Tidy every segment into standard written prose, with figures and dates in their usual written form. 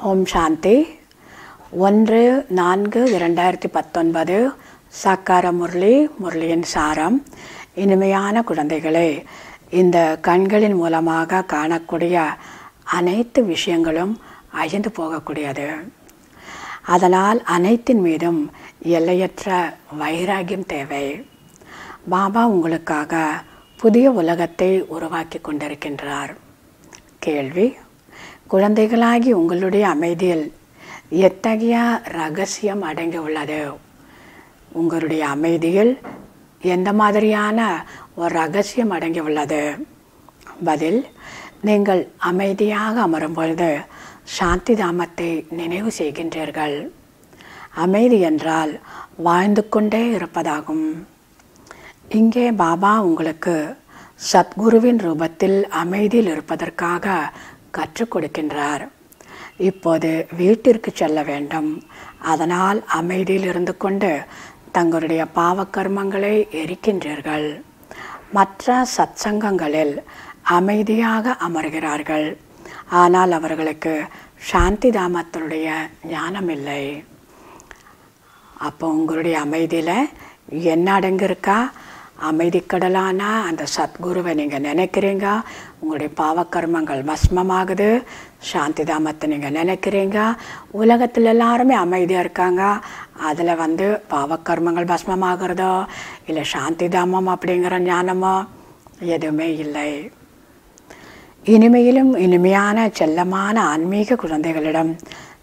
ஓம் சாந்தி. 1/4/2019 சாக்கார முரளியின் சாரம். இனிமையான குழந்தைகளே, இந்த கண்களின் மூலமாக காணக்கூடிய அனைத்து விஷயங்களும் அழிந்து போகக்கூடியது. அதனால் அனைத்தின் மீதும் எல்லையற்ற வைராகியம் தேவை. பாபா உங்களுக்காக புதிய உலகத்தை உருவாக்கி கொண்டிருக்கின்றார். கேள்வி: குழந்தைகளாகி உங்களுடைய அமைதியில் எத்தகைய ரகசியம் அடங்கி உள்ளது? உங்களுடைய அமைதியில் எந்த மாதிரியான ஒரு ரகசியம் அடங்கி உள்ளது? பதில்: நீங்கள் அமைதியாக அமரும் பொழுது சாந்தி தாமத்தை நினைவு செய்கின்றீர்கள். அமைதி என்றால் வாழ்ந்து கொண்டே இருப்பதாகும். இங்கே பாபா உங்களுக்கு சத்குருவின் ரூபத்தில் அமைதியில் இருப்பதற்காக கற்றுக் கொடுக்கின்றார். இப்போது வீட்டிற்கு செல்ல வேண்டும். அதனால் அமைதியில் இருந்து கொண்டு தங்களுடைய பாவக்கர்மங்களை எரிக்கின்றீர்கள். மற்ற சத்சங்கங்களில் அமைதியாக அமர்கிறார்கள். ஆனால் அவர்களுக்கு சாந்தி தாமத்தினுடைய ஞானம் இல்லை. அப்போ உங்களுடைய அமைதியில் என்ன அடங்கியிருக்கா? அமைதிக்கடலான அந்த சத்குருவை நீங்கள் நினைக்கிறீங்க. உங்களுடைய பாவக்கர்மங்கள் பஸ்மமாகுது. சாந்தி தாமத்தை நீங்கள் நினைக்கிறீங்க. உலகத்தில் எல்லாருமே அமைதியாக இருக்காங்க. அதில் பாவக்கர்மங்கள் பஸ்மமாகிறதோ இல்லை சாந்தி தாமம் அப்படிங்கிற ஞானமோ எதுவுமே இல்லை. இனிமையிலும் இனிமையான செல்லமான ஆன்மீக குழந்தைகளிடம்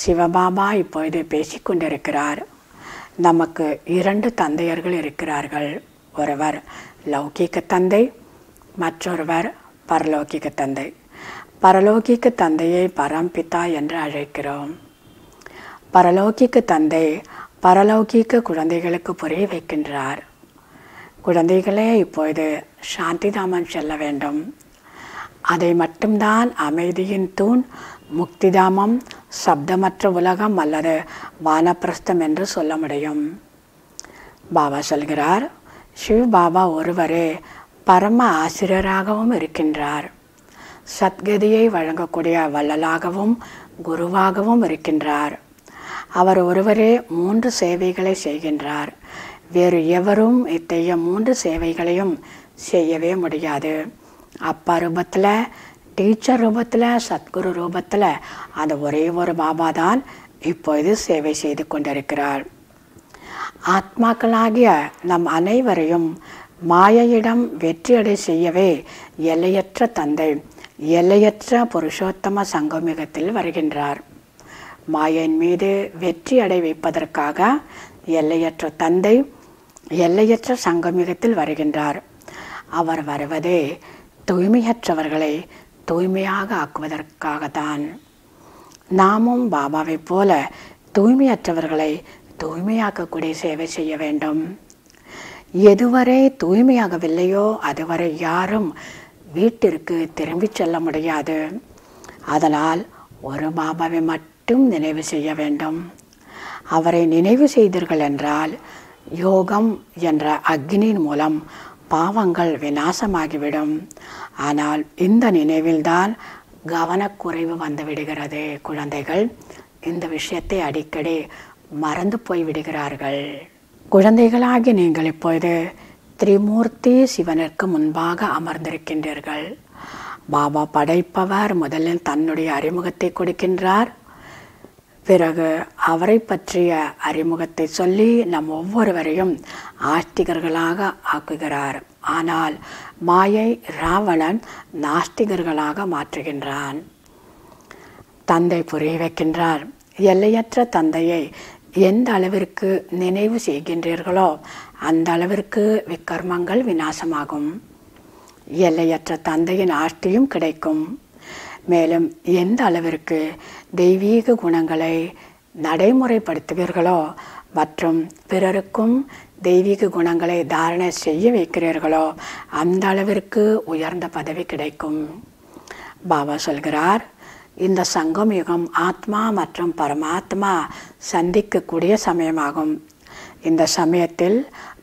சிவபாபா இப்பொழுது பேசிக்கொண்டிருக்கிறார். நமக்கு 2 தந்தையர்கள் இருக்கிறார்கள். ஒருவர் லௌகீக தந்தை, மற்றொருவர் பரலோகிக தந்தை. பரலோகிக தந்தையை பரம்பிதா என்று அழைக்கிறோம். பரலோகிக தந்தை பரலௌகிக குழந்தைகளுக்கு புரிய வைக்கின்றார். குழந்தைகளே, இப்பொழுது சாந்திதாமம் செல்ல வேண்டும். அதை மட்டும்தான் அமைதியின் தூண், முக்திதாமம், சப்தமற்ற உலகம் அல்லது வானப்பிரஸ்தம் என்று சொல்ல முடியும். பாபா சொல்கிறார், சிவ் பாபா ஒருவரே பரம ஆசிரியராகவும் இருக்கின்றார். சத்கதியை வழங்கக்கூடிய வள்ளலாகவும் குருவாகவும் இருக்கின்றார். அவர் ஒருவரே 3 சேவைகளை செய்கின்றார். வேறு எவரும் இத்தகைய 3 சேவைகளையும் செய்யவே முடியாது. அப்பா ரூபத்தில், டீச்சர் ரூபத்தில், சத்குரு ரூபத்தில் அந்த ஒரே ஒரு பாபா தான் இப்பொழுது சேவை செய்து கொண்டிருக்கிறார். ஆத்மாக்களாகிய நம் அனைவரையும் மாயையிடம் வெற்றியடை செய்யவே எல்லையற்ற தந்தை எல்லையற்ற புருஷோத்தம சங்கமிகத்தில் வருகின்றார். மாயையின் மீது வெற்றி அடை வைப்பதற்காக எல்லையற்ற தந்தை எல்லையற்ற சங்கமிகத்தில் வருகின்றார். அவர் வருவதே தூய்மையற்றவர்களை தூய்மையாக ஆக்குவதற்காகத்தான். நாமும் பாபாவை போல தூய்மையற்றவர்களை தூய்மையாக்கக்கூடிய சேவை செய்ய வேண்டும். எதுவரை தூய்மையாகவில்லையோ அதுவரை யாரும் வீட்டிற்கு திரும்பி செல்ல முடியாது. அதனால் ஒரு பாபாவை மட்டும் நினைவு செய்ய வேண்டும். அவரை நினைவு செய்தீர்கள் என்றால் யோகம் என்ற அக்னியின் மூலம் பாவங்கள் விநாசமாகிவிடும். ஆனால் இந்த நினைவில்தான் கவனக்குறைவு வந்துவிடுகிறது. குழந்தைகள் இந்த விஷயத்தை அடிக்கடி மறந்து போய்விடுகிறார்கள். குழந்தைகளாகி நீங்கள் இப்பொழுது திரிமூர்த்தி சிவனிற்கு முன்பாக அமர்ந்திருக்கின்றீர்கள். பாபா படைப்பவர் முதலில் தன்னுடைய அறிமுகத்தை கொடுக்கின்றார். பிறகு அவரை பற்றிய அறிமுகத்தை சொல்லி நம் ஒவ்வொருவரையும் ஆஸ்திகர்களாக ஆக்குகிறார். ஆனால் மாயை ராவணன் நாஸ்திகர்களாக மாற்றுகின்றான். தந்தை புரிய வைக்கின்றார். எல்லையற்ற தந்தையை எந்த அளவிற்கு நினைவு செய்கின்றீர்களோ அந்த அளவிற்கு விக்கர்மங்கள் விநாசமாகும். எல்லையற்ற தந்தையின் ஆஸ்தியும் கிடைக்கும். மேலும் எந்த அளவிற்கு தெய்வீக குணங்களை நடைமுறைப்படுத்துவீர்களோ மற்றும் பிறருக்கும் தெய்வீக குணங்களை தாரணை செய்ய வைக்கிறீர்களோ அந்த அளவிற்கு உயர்ந்த பதவி கிடைக்கும். பாபா சொல்கிறார், இந்த சங்கம் யுகம் ஆத்மா மற்றும் பரமாத்மா சந்திக்கக்கூடிய சமயமாகும். இந்த சமயத்தில்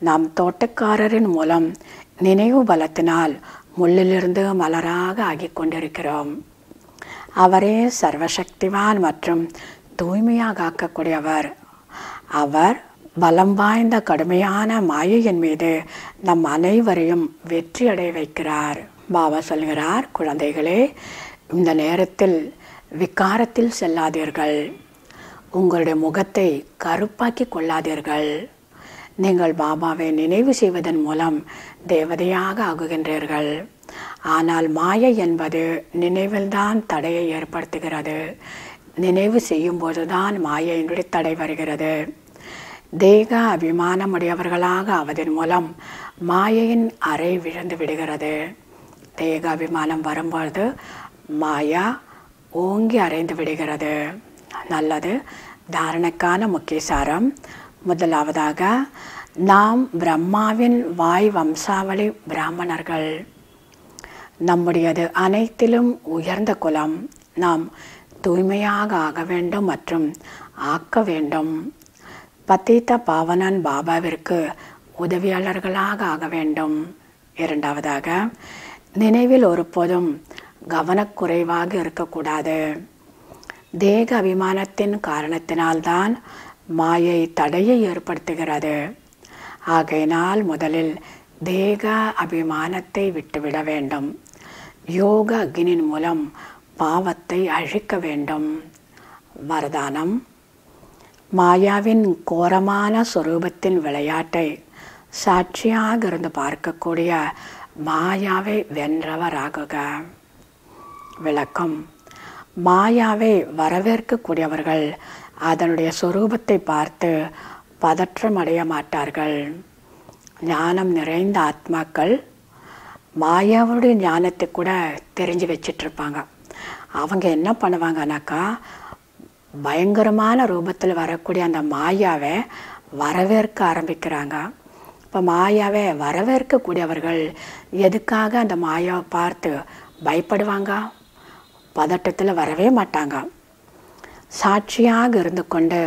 நாம் தோட்டக்காரரின் மூலம் நினைவு பலத்தினால் முள்ளிலிருந்து மலராக ஆகிக் கொண்டிருக்கிறோம். அவரே சர்வசக்திவான் மற்றும் தூய்மையாக ஆக்கக்கூடியவர். அவர் பலம் வாய்ந்த கடுமையான மாயையின் மீது நம் அனைவரையும் வெற்றி அடைய வைக்கிறார். பாபா சொல்கிறார், குழந்தைகளே, இந்த நேரத்தில் விகாரத்தில் செல்லாதீர்கள். உங்களுடைய முகத்தை கருப்பாக்கி கொள்ளாதீர்கள். நீங்கள் பாபாவை நினைவு செய்வதன் மூலம் தேவதையாக ஆகுகின்றீர்கள். ஆனால் மாயை என்பது நினைவில்தான் தடையை ஏற்படுத்துகிறது. நினைவு செய்யும் போதுதான் மாயையினுடைய தடை வருகிறது. தேக அபிமானமுடையவர்களாக ஆவதன் மூலம் மாயையின் அறை விழுந்து விடுகிறது. தேக அபிமானம் வரும்பொழுது மாயா ஓங்கி அறைந்து விடுகிறது. நல்லது. தாரணைக்கான முக்கிய சாரம். முதலாவதாக, நாம் பிரம்மாவின் வாய் வம்சாவளி பிராமணர்கள். நம்முடையது அனைத்திலும் உயர்ந்த குலம். நாம் தூய்மையாக ஆக வேண்டும் மற்றும் ஆக்க வேண்டும். பதீத பாவனன் பாபாவிற்கு உதவியாளர்களாக ஆக வேண்டும். இரண்டாவதாக, நினைவில் ஒருபோதும் கவனக்குறைவாக இருக்கக்கூடாது. தேக அபிமானத்தின் காரணத்தினால்தான் மாயை தடையை ஏற்படுத்துகிறது. ஆகையினால் முதலில் தேக அபிமானத்தை விட்டுவிட வேண்டும். யோக அக்னியின் மூலம் பாவத்தை அழிக்க வேண்டும். வரதானம். மாயாவின் கோரமான சொரூபத்தின் விளையாட்டை சாட்சியாக இருந்து பார்க்கக்கூடிய மாயாவை வென்றவராகுக. விளக்கம். மாயாவை வரவேற்கக்கூடியவர்கள் அதனுடைய சொரூபத்தை பார்த்து பதற்றமடைய மாட்டார்கள். ஞானம் நிறைந்த ஆத்மாக்கள் மாயாவுடைய ஞானத்தை கூட தெரிஞ்சு வச்சிட்ருப்பாங்க. அவங்க என்ன பண்ணுவாங்கனாக்கா, பயங்கரமான ரூபத்தில் வரக்கூடிய அந்த மாயாவை வரவேற்க ஆரம்பிக்கிறாங்க. இப்போ மாயாவை வரவேற்கக்கூடியவர்கள் எதுக்காக அந்த மாயாவை பார்த்து பயப்படுவாங்க? பதட்டத்தில் வரவே மாட்டாங்க. சாட்சியாக இருந்து கொண்டு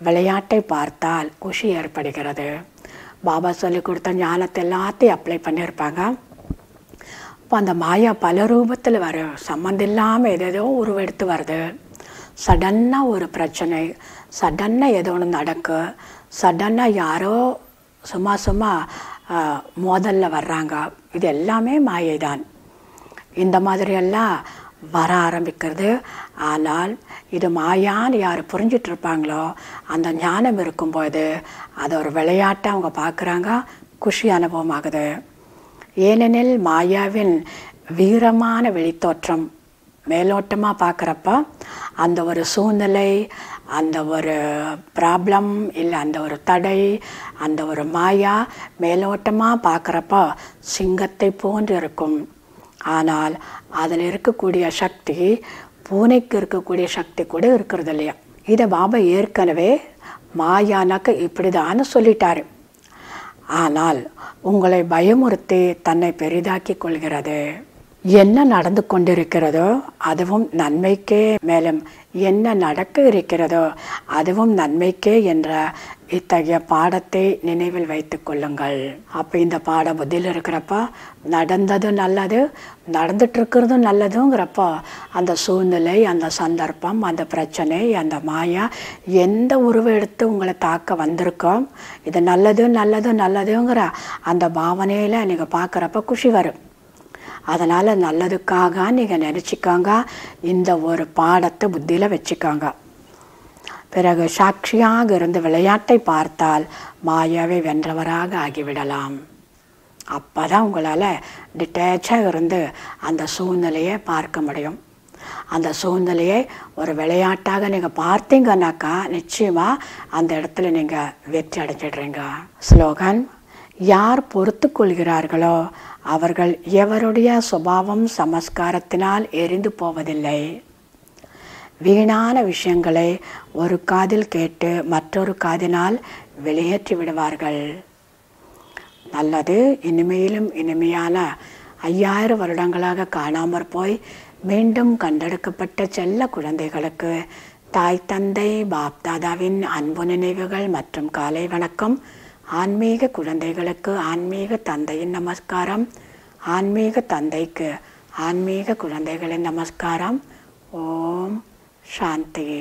விளையாட்டை பார்த்தால் குஷி ஏற்படுகிறது. பாபா சொல்லி கொடுத்த ஞானத்தை எல்லாத்தையும் அப்ளை பண்ணியிருப்பாங்க. இப்போ அந்த மாயா பல ரூபத்தில் வரும். சம்மந்தம் இல்லாமல் ஏதேதோ உருவெடுத்து வருது. சடன்னாக ஒரு பிரச்சனை, சடன்னாக ஏதோ ஒன்று நடக்கு, சடன்னாக யாரோ சும்மா மோதலில் வர்றாங்க. இது எல்லாமே மாயை தான். இந்த மாதிரியெல்லாம் வர ஆரம்பிக்கிறது. ஆனால் இது மாயான்னு யார் புரிஞ்சிட்ருப்பாங்களோ, அந்த ஞானம் இருக்கும்போது அதை ஒரு விளையாட்டை அவங்க பார்க்குறாங்க. குஷி அனுபவமாகுது. ஏனெனில் மாயாவின் வீரமான வெளித்தோற்றம் மேலோட்டமாக பார்க்குறப்ப அந்த ஒரு சூழ்நிலை, அந்த ஒரு ப்ராப்ளம், இல்லை அந்த ஒரு தடை, அந்த ஒரு மாயா மேலோட்டமாக பார்க்குறப்ப சிங்கத்தை போன்று இருக்கும். ஆனால் அதில் இருக்கக்கூடிய சக்தி பூனைக்கு இருக்கக்கூடிய சக்தி கூட இருக்கிறது இல்லையா? இதை பாபா ஏற்கனவே மாயானாக்க இப்படிதான்னு சொல்லிட்டாரு. ஆனால் உங்களை பயமுறுத்தி தன்னை பெரிதாக்கி கொள்கிறது. என்ன நடந்து கொண்டிருக்கிறதோ அதுவும் நன்மைக்கே, மேலும் என்ன நடக்க இருக்கிறதோ அதுவும் நன்மைக்கே என்ற இத்தகைய பாடத்தை நினைவில் வைத்து கொள்ளுங்கள். அப்போ இந்த பாட புத்தியில் இருக்கிறப்ப நடந்தது நல்லது, நடந்துட்டு இருக்கிறதும் நல்லதுங்கிறப்போ அந்த சூழ்நிலை, அந்த சந்தர்ப்பம், அந்த பிரச்சனை, அந்த மாயா எந்த உருவம் எடுத்து உங்களை தாக்க வந்திருக்கோ, இது நல்லது நல்லது நல்லதுங்கிற அந்த பாவனையில் நீங்கள் பார்க்குறப்ப குஷி வரும். அதனால் நல்லதுக்காக நீங்கள் நினச்சிக்கோங்க. இந்த ஒரு பாடத்தை புத்தியில் வச்சுக்கோங்க. பிறகு சாட்சியாக இருந்து விளையாட்டை பார்த்தால் மாயாவை வென்றவராக ஆகிவிடலாம். அப்போ தான் உங்களால் டிட்டேச்சாக இருந்து அந்த சூழ்நிலையை பார்க்க முடியும். அந்த சூழ்நிலையை ஒரு விளையாட்டாக நீங்கள் பார்த்தீங்கன்னாக்கா நிச்சயமாக அந்த இடத்துல நீங்கள் வெற்றி அடைஞ்சிடுறீங்க. ஸ்லோகன். யார் பொறுத்து கொள்கிறார்களோ அவர்கள் எவருடைய சுபாவம் சமஸ்காரத்தினால் எரிந்து போவதில்லை. வீணான விஷயங்களை ஒரு காதில் கேட்டு மற்றொரு காதினால் வெளியேற்றி விடுவார்கள். நல்லது. இனிமையிலும் இனிமையான 5000 வருடங்களாக காணாமற் போய் மீண்டும் கண்டெடுக்கப்பட்ட செல்ல குழந்தைகளுக்கு தாய் தந்தை பாப்தாதாவின் அன்பு நினைவுகள் மற்றும் காலை வணக்கம். ஆன்மீக குழந்தைகளுக்கு ஆன்மீக தந்தையின் நமஸ்காரம். ஆன்மீக தந்தைக்கு ஆன்மீக குழந்தைகளின் நமஸ்காரம். ஓம் சாந்தி.